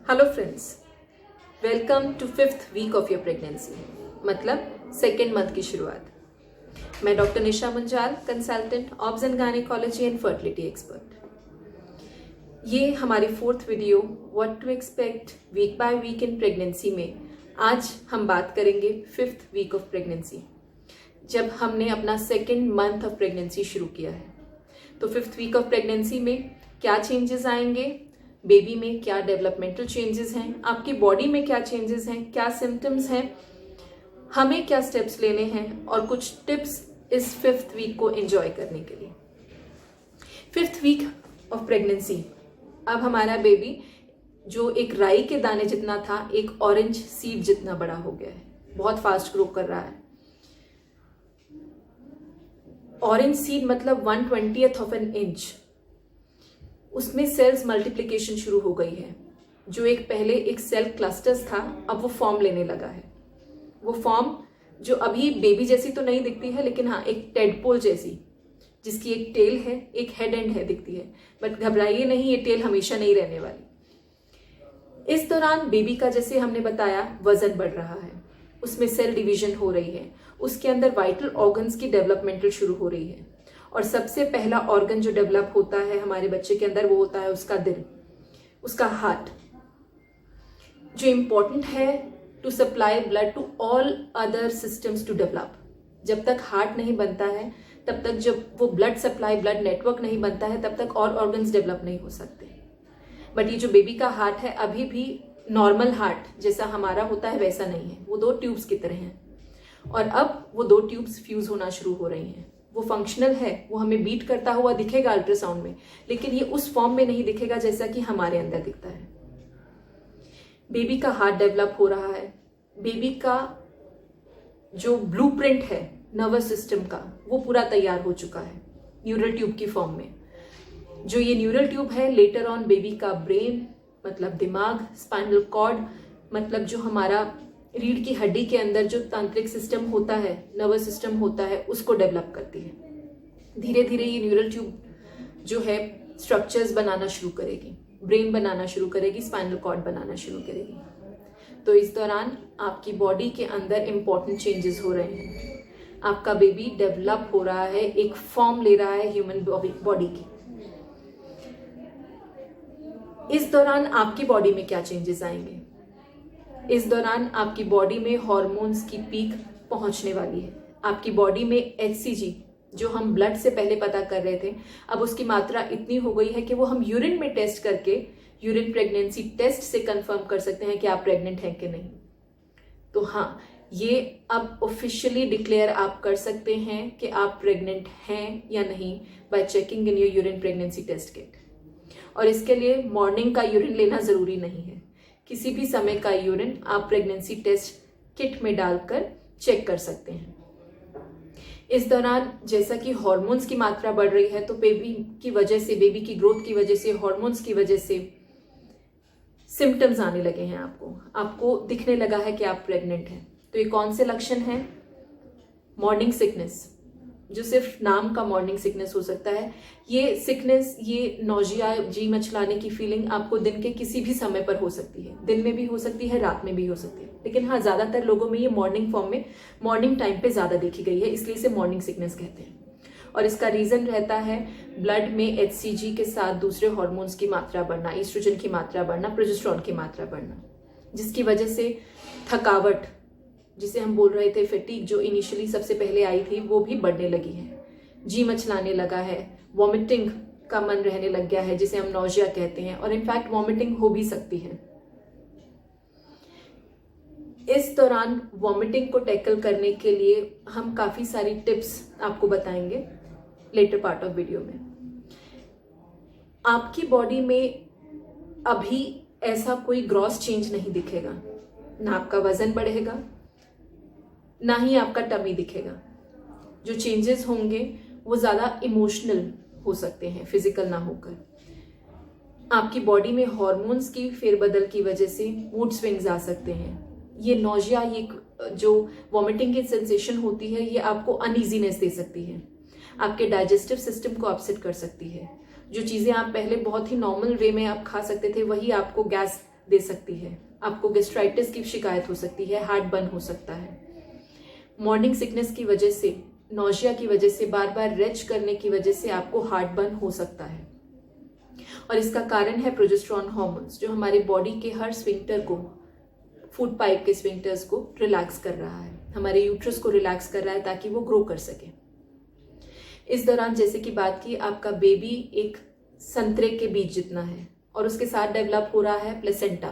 Hello friends, welcome to 5th week of your pregnancy, मतलब second month की शुरुआत। मैं doctor Nisha Munjal, consultant obs and gynaecology and fertility expert. ये हमारी 4th video what to expect week by week in pregnancy में आज हम बात करेंगे 5th वीक ऑफ प्रेगनेंसी, जब हमने अपना सेकेंड मंथ ऑफ प्रेगनेंसी शुरू किया है। तो 5th वीक ऑफ प्रेगनेंसी में क्या चेंजेस आएंगे, बेबी में क्या डेवलपमेंटल चेंजेस हैं, आपकी बॉडी में क्या चेंजेस हैं, क्या सिम्टम्स हैं, हमें क्या स्टेप्स लेने हैं और कुछ टिप्स इस 5th वीक को एंजॉय करने के लिए। 5th वीक ऑफ प्रेगनेंसी, अब हमारा बेबी जो एक राई के दाने जितना था, एक ऑरेंज सीड जितना बड़ा हो गया है, बहुत फास्ट ग्रो कर रहा है। ऑरेंज सीड मतलब 1/20th ऑफ एन इंच, उसमें सेल्स मल्टीप्लिकेशन शुरू हो गई है। जो एक पहले एक सेल क्लस्टर्स था, अब वो फॉर्म लेने लगा है। वो फॉर्म जो अभी बेबी जैसी तो नहीं दिखती है, लेकिन हाँ एक टेडपोल जैसी, जिसकी एक टेल है, एक हेड एंड है, दिखती है। बट घबराइए नहीं, ये टेल हमेशा नहीं रहने वाली। इस दौरान बेबी का, जैसे हमने बताया, वजन बढ़ रहा है, उसमें सेल डिवीजन हो रही है, उसके अंदर वाइटल ऑर्गन्स की डेवलपमेंटल शुरू हो रही है। और सबसे पहला ऑर्गन जो डेवलप होता है हमारे बच्चे के अंदर, वो होता है उसका दिल, उसका हार्ट, जो इम्पोर्टेंट है to supply blood to all other systems to develop. जब तक हार्ट नहीं बनता है, तब तक जब वो ब्लड सप्लाई, ब्लड नेटवर्क नहीं बनता है, तब तक और ऑर्गन्स डेवलप नहीं हो सकते। बट ये जो बेबी का हार्ट है, अभी भी नॉर्मल हार्ट जैसा हमारा होता है वैसा नहीं है, वो 2 ट्यूब्स की तरह है। और अब वो 2 ट्यूब्स फ्यूज होना शुरू हो रही हैं। वो फंक्शनल है, वो हमें बीट करता हुआ दिखेगा अल्ट्रासाउंड में, लेकिन ये उस फॉर्म में नहीं दिखेगा जैसा कि हमारे अंदर दिखता है। बेबी का हार्ट डेवलप हो रहा है, बेबी का जो ब्लूप्रिंट है नर्वस सिस्टम का, वो पूरा तैयार हो चुका है न्यूरल ट्यूब की फॉर्म में। जो ये न्यूरल ट्यूब है, लेटर ऑन बेबी का ब्रेन मतलब दिमाग, स्पाइनल कॉर्ड मतलब जो हमारा रीढ़ की हड्डी के अंदर जो तांत्रिक सिस्टम होता है, नर्वस सिस्टम होता है, उसको डेवलप करती है। धीरे धीरे ये न्यूरल ट्यूब जो है स्ट्रक्चर्स बनाना शुरू करेगी, ब्रेन बनाना शुरू करेगी, स्पाइनल कॉर्ड बनाना शुरू करेगी। तो इस दौरान आपकी बॉडी के अंदर इंपॉर्टेंट चेंजेस हो रहे हैं। आपका बेबी डेवलप हो रहा है, एक फॉर्म ले रहा है ह्यूमन बॉडी की। इस दौरान आपकी बॉडी में क्या चेंजेस आएंगे? इस दौरान आपकी बॉडी में हार्मोन्स की पीक पहुंचने वाली है। आपकी बॉडी में HCG, जो हम ब्लड से पहले पता कर रहे थे, अब उसकी मात्रा इतनी हो गई है कि वो हम यूरिन में टेस्ट करके, यूरिन प्रेगनेंसी टेस्ट से कंफर्म कर सकते हैं कि आप प्रेग्नेंट हैं कि नहीं। तो हाँ, ये अब ऑफिशियली डिक्लेयर आप कर सकते हैं कि आप प्रेग्नेंट हैं या नहीं by checking in your urine pregnancy test kit. और इसके लिए मॉर्निंग का यूरिन लेना जरूरी नहीं है, किसी भी समय का यूरिन आप प्रेगनेंसी टेस्ट किट में डालकर चेक कर सकते हैं। इस दौरान जैसा कि हार्मोन्स की मात्रा बढ़ रही है, तो बेबी की वजह से, बेबी की ग्रोथ की वजह से, हार्मोन्स की वजह से सिम्टम्स आने लगे हैं। आपको दिखने लगा है कि आप प्रेग्नेंट हैं। तो ये कौन से लक्षण हैं? मॉर्निंग सिकनेस, जो सिर्फ नाम का मॉर्निंग सिकनेस हो सकता है। ये सिकनेस, ये नौजिया, जी मचलाने की फीलिंग आपको दिन के किसी भी समय पर हो सकती है। दिन में भी हो सकती है, रात में भी हो सकती है, लेकिन हाँ, ज्यादातर लोगों में ये मॉर्निंग फॉर्म में, मॉर्निंग टाइम पे ज्यादा देखी गई है, इसलिए इसे मॉर्निंग सिकनेस कहते हैं। और इसका रीजन रहता है ब्लड में HCG के साथ दूसरे हार्मोन्स की मात्रा बढ़ना, ईस्ट्रोजन की मात्रा बढ़ना, प्रोजेस्टेरोन की मात्रा बढ़ना, जिसकी वजह से थकावट, जिसे हम बोल रहे थे फैटीग, जो इनिशियली सबसे पहले आई थी, वो भी बढ़ने लगी है। जी मचलाने लगा है, वॉमिटिंग का मन रहने लग गया है, जिसे हम नौजिया कहते हैं, और इनफैक्ट वॉमिटिंग हो भी सकती है। इस दौरान वॉमिटिंग को टैकल करने के लिए हम काफी सारी टिप्स आपको बताएंगे लेटर पार्ट ऑफ वीडियो में। आपकी बॉडी में अभी ऐसा कोई ग्रॉस चेंज नहीं दिखेगा, ना आपका वजन बढ़ेगा, ना ही आपका टमी दिखेगा। जो चेंजेस होंगे वो ज्यादा इमोशनल हो सकते हैं, फिजिकल ना होकर। आपकी बॉडी में हार्मोन्स की फेरबदल की वजह से मूड स्विंग्स आ सकते हैं। ये नौजिया, ये जो वॉमिटिंग की सेंसेशन होती है, ये आपको अनईजीनेस दे सकती है, आपके डाइजेस्टिव सिस्टम को अपसेट कर सकती है। जो चीजें आप पहले बहुत ही नॉर्मल वे में आप खा सकते थे, वही आपको गैस दे सकती है, आपको गैस्ट्राइटिस की शिकायत हो सकती है, हार्ट बर्न हो सकता है। मॉर्निंग सिकनेस की वजह से, नौजिया की वजह से, बार बार रेच करने की वजह से आपको हार्ट बर्न हो सकता है। और इसका कारण है प्रोजेस्टेरॉन हार्मोन्स, जो हमारे बॉडी के हर स्फिंक्टर को, फूड पाइप के स्फिंक्टर्स को रिलैक्स कर रहा है, हमारे यूट्रस को रिलैक्स कर रहा है ताकि वो ग्रो कर सके। इस दौरान जैसे कि बात की, आपका बेबी एक संतरे के बीज जितना है और उसके साथ डेवलप हो रहा है placenta.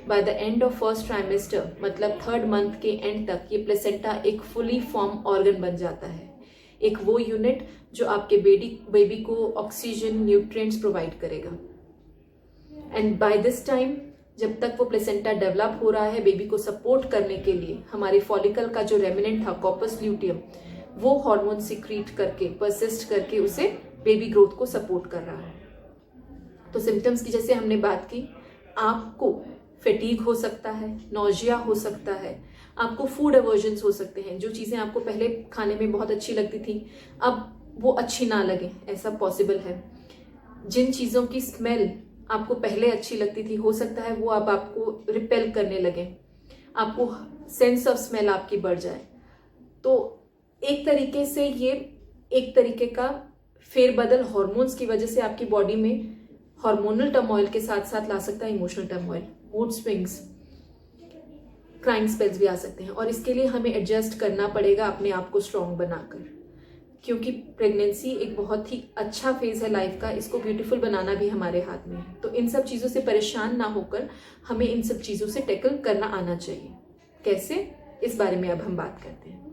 By the end of first trimester, मतलब 3rd मंथ के एंड तक, ये प्लेसेंटा एक फुली फॉर्म ऑर्गन बन जाता है, एक वो यूनिट जो आपके बेबी को ऑक्सीजन, न्यूट्रिएंट्स प्रोवाइड करेगा। एंड बाय दिस टाइम, जब तक वो प्लेसेंटा डेवलप हो रहा है, बेबी को सपोर्ट करने के लिए हमारे फॉलिकल का जो रेमिनेंट था, कॉर्पस ल्यूटियम, वो हार्मोन सिक्रीट करके, परसिस्ट करके उसे बेबी ग्रोथ को सपोर्ट कर रहा है। तो सिम्टम्स की जैसे हमने बात की, आपको फैटीग हो सकता है, नौजिया हो सकता है, आपको फूड एवर्जन्स हो सकते हैं, जो चीज़ें आपको पहले खाने में बहुत अच्छी लगती थी अब वो अच्छी ना लगे, ऐसा पॉसिबल है। जिन चीज़ों की स्मेल आपको पहले अच्छी लगती थी, हो सकता है वो अब आपको रिपेल करने लगे, आपको सेंस ऑफ स्मेल आपकी बढ़ जाए। तो एक तरीके से ये एक तरीके का फेरबदल हार्मोन्स की वजह से आपकी बॉडी में हार्मोनल टर्मोइल के साथ साथ ला सकता है emotional turmoil, mood swings, crying spells भी आ सकते हैं। और इसके लिए हमें एडजस्ट करना पड़ेगा अपने आप को स्ट्रॉन्ग बनाकर, क्योंकि प्रेगनेंसी एक बहुत ही अच्छा फेज है लाइफ का, इसको ब्यूटीफुल बनाना भी हमारे हाथ में है। तो इन सब चीज़ों से परेशान ना होकर हमें इन सब चीज़ों से टैकल करना आना चाहिए। कैसे, इस बारे में अब हम बात करते हैं।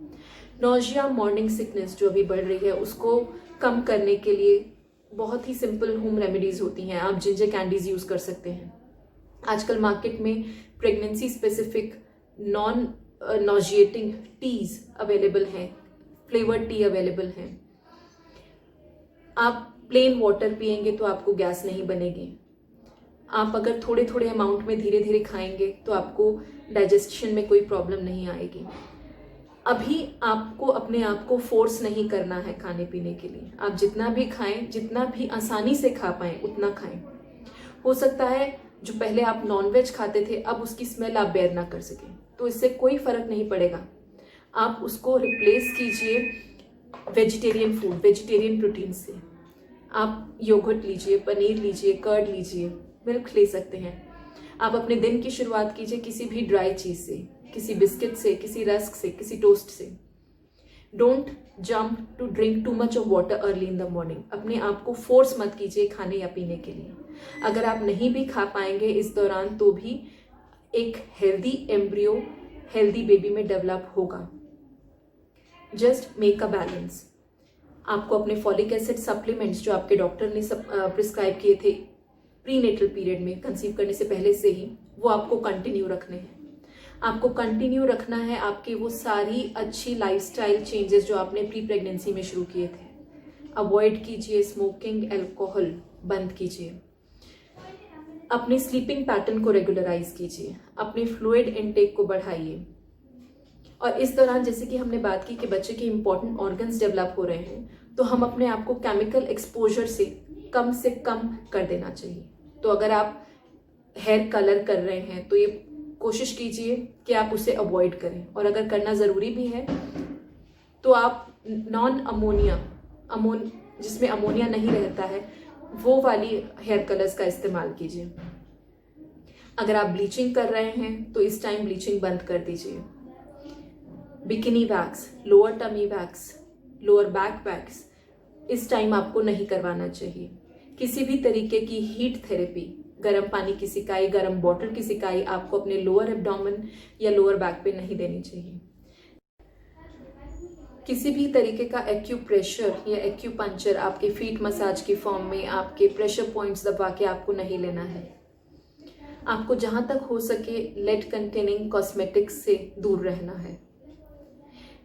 नौजिया, मॉर्निंग सिकनेस जो अभी बढ़ रही है, उसको कम करने के लिए बहुत ही सिंपल होम रेमेडीज होती हैं। आप जिंजर कैंडीज यूज़ कर सकते हैं। आजकल मार्केट में pregnancy specific non nauseating teas available हैं, फ्लेवर्ड टी अवेलेबल हैं। आप प्लेन वाटर पिएंगे तो आपको गैस नहीं बनेगी। आप अगर थोड़े थोड़े अमाउंट में धीरे धीरे खाएंगे तो आपको डाइजेशन में कोई प्रॉब्लम नहीं आएगी। अभी आपको अपने आप को फोर्स नहीं करना है खाने पीने के लिए। आप जितना भी खाएं, जितना भी आसानी से खा पाएं उतना खाएं। हो सकता है जो पहले आप नॉनवेज खाते थे अब उसकी स्मेल आप बेयर ना कर सकें, तो इससे कोई फर्क नहीं पड़ेगा। आप उसको रिप्लेस कीजिए वेजिटेरियन फूड, वेजिटेरियन प्रोटीन से। आप योगर्ट लीजिए, पनीर लीजिए, कर्ड लीजिए, मिल्क ले सकते हैं। आप अपने दिन की शुरुआत कीजिए किसी भी ड्राई चीज से, किसी बिस्किट से, किसी रस्क से, किसी टोस्ट से। Don't jump to drink too much of water early in the morning. अपने आप को फोर्स मत कीजिए खाने या पीने के लिए। अगर आप नहीं भी खा पाएंगे इस दौरान तो भी एक हेल्दी एम्ब्रियो, हेल्दी बेबी में डेवलप होगा। Just make a balance. आपको अपने फॉलिक एसिड सप्लीमेंट्स जो आपके डॉक्टर ने प्रिस्क्राइब किए थे प्रीनेटल पीरियड में, कंसीव करने से पहले से ही, वो आपको कंटिन्यू रखने हैं। आपको कंटिन्यू रखना है आपके वो सारी अच्छी लाइफस्टाइल चेंजेस जो आपने प्री प्रेगनेंसी में शुरू किए थे। अवॉइड कीजिए स्मोकिंग, अल्कोहल बंद कीजिए। अपने स्लीपिंग पैटर्न को रेगुलराइज कीजिए। अपने फ्लूइड इनटेक को बढ़ाइए। और इस दौरान जैसे कि हमने बात की कि बच्चे के इंपॉर्टेंट ऑर्गन्स डेवलप हो रहे हैं, तो हम अपने आप को केमिकल एक्सपोजर से कम कर देना चाहिए। तो अगर आप हेयर कलर कर रहे हैं तो ये कोशिश कीजिए कि आप उसे अवॉइड करें, और अगर करना ज़रूरी भी है तो आप नॉन अमोनिया, जिसमें अमोनिया नहीं रहता है, वो वाली हेयर कलर्स का इस्तेमाल कीजिए। अगर आप ब्लीचिंग कर रहे हैं तो इस टाइम ब्लीचिंग बंद कर दीजिए। Bikini wax, lower tummy wax, lower back wax इस टाइम आपको नहीं करवाना चाहिए। किसी भी तरीके की हीट थेरेपी, गर्म पानी की सिकाई, गर्म बॉटल की सिकाई आपको अपने लोअर एब्डोमेन या लोअर बैक पे नहीं देनी चाहिए। किसी भी तरीके का एक्यूप्रेशर या एक्यूपंक्चर आपके फीट मसाज की फॉर्म में आपके प्रेशर पॉइंट्स दबा के आपको नहीं लेना है। आपको जहां तक हो सके लेड कंटेनिंग कॉस्मेटिक्स से दूर रहना है।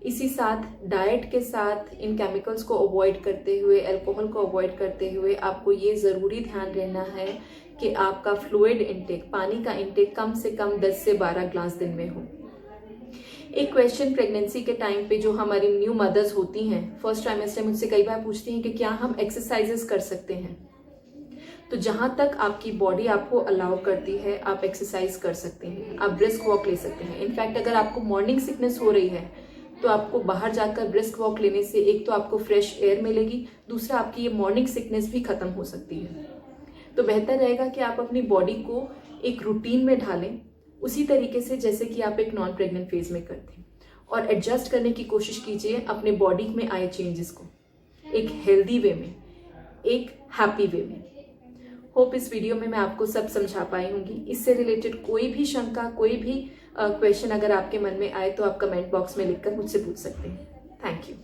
इसी साथ डाइट के साथ इन केमिकल्स को अवॉइड करते हुए, अल्कोहल को अवॉइड करते हुए आपको ये ज़रूरी ध्यान रहना है कि आपका फ्लूइड इनटेक, पानी का इनटेक कम से कम 10 से 12 ग्लास दिन में हो। एक क्वेश्चन प्रेगनेंसी के टाइम पे जो हमारी न्यू मदर्स होती हैं, फर्स्ट ट्राइमेस्टर मुझसे कई बार पूछती हैं कि क्या हम एक्सरसाइजेस कर सकते हैं। तो जहां तक आपकी बॉडी आपको अलाउ करती है आप एक्सरसाइज कर सकते हैं, आप ब्रिस्क वॉक ले सकते हैं। इनफैक्ट अगर आपको मॉर्निंग सिकनेस हो रही है तो आपको बाहर जाकर ब्रिस्क वॉक लेने से एक तो आपको फ्रेश एयर मिलेगी, दूसरा आपकी ये मॉर्निंग सिकनेस भी खत्म हो सकती है। तो बेहतर रहेगा कि आप अपनी बॉडी को एक रूटीन में ढालें, उसी तरीके से जैसे कि आप एक नॉन प्रेग्नेंट फेज में करते हैं, और एडजस्ट करने की कोशिश कीजिए अपने बॉडी में आए चेंजेस को एक हेल्दी वे में, एक हैप्पी वे में। होप इस वीडियो में मैं आपको सब समझा पाई होंगी। इससे रिलेटेड कोई भी शंका, कोई भी क्वेश्चन अगर आपके मन में आए तो आप कमेंट बॉक्स में लिखकर मुझसे पूछ सकते हैं। Thank you.